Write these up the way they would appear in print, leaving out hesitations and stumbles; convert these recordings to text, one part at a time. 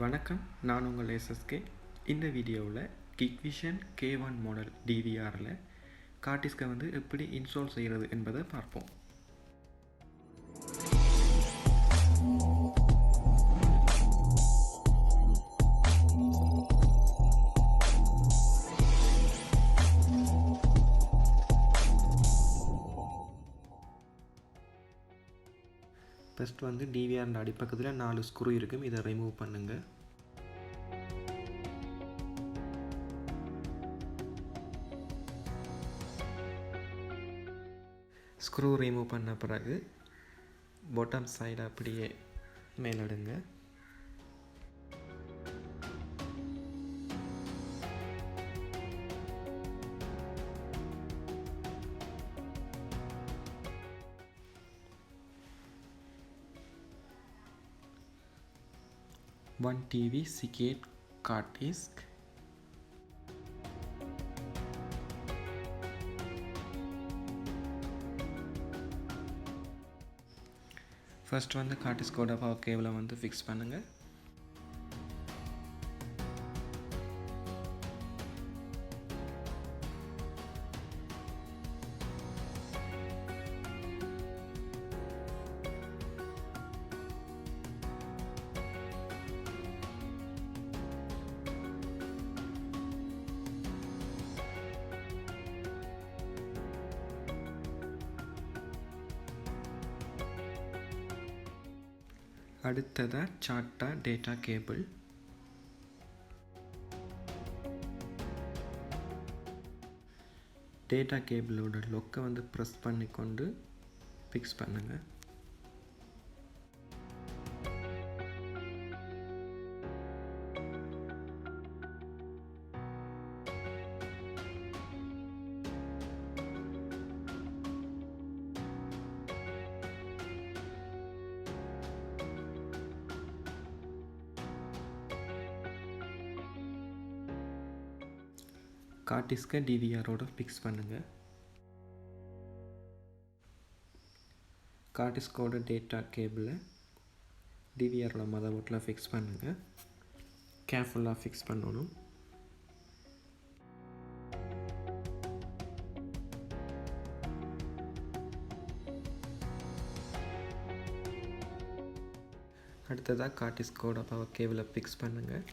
வணக்கம், நான் உங்கள் SSK. இந்த வீடியோவில் HIKVISION K-1 மாடல் DVRல கார்டிஸ்கை எப்படி இன்ஸ்டால் செய்கிறது என்பதை பார்ப்போம். ஃபர்ஸ்ட் டிவிஆர் அடிப்பக்கத்தில் 4 ஸ்க்ரூ இருக்கும். இதை ரிமூவ் பண்ணுங்க. ஸ்க்ரூ ரிமூவ் பண்ண பிறகு பாட்டம் சைடு அப்படியே மேலெடுங்க. One TV CEYTECH card disk. First card டிஸ்கோட பவர் கேபிளை ஃபிக்ஸ் பண்ணுங்க. அடுத்ததாக சார்ட்டா டேட்டா கேபிள். டேட்டா கேபிளோட லொக்கை ப்ரெஸ் பண்ணிக்கொண்டு ஃபிக்ஸ் பண்ணுங்கள். கார்ட் டிஸ்கை டிவிஆரோட ஃபிக்ஸ் பண்ணுங்கள். கார்ட் டிஸ்கோட டேட்டா கேபிளை டிவிஆரோட மதர்போர்டில் ஃபிக்ஸ் பண்ணுங்கள். கேர்ஃபுல்லாக ஃபிக்ஸ் பண்ணணும். அடுத்ததாக கார்ட் டிஸ்கோட பவர் கேபிளை ஃபிக்ஸ் பண்ணுங்கள்.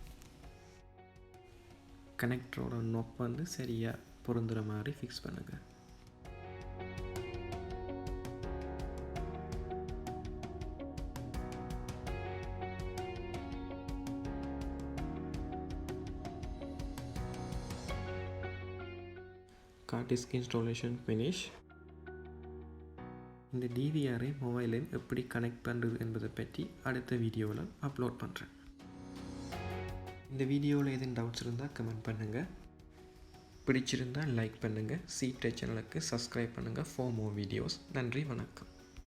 கனெக்டரோட நோப் சரியாக பொருந்துகிற மாதிரி ஃபிக்ஸ் பண்ணுங்கள். Card disk installation finish. இந்த டிவிஆரை மொபைலில் எப்படி கனெக்ட் பண்ணுறது என்பதை பற்றி அடுத்த வீடியோவில் அப்லோட் பண்ணுறேன். இந்த வீடியோவில் எதுவும் டவுட்ஸ் இருந்தால் கமெண்ட் பண்ணுங்கள். பிடிச்சிருந்தால் லைக் பண்ணுங்கள். CEYTECH சேனலுக்கு சப்ஸ்கிரைப் பண்ணுங்கள் ஃபார் மோர் வீடியோஸ். நன்றி, வணக்கம்.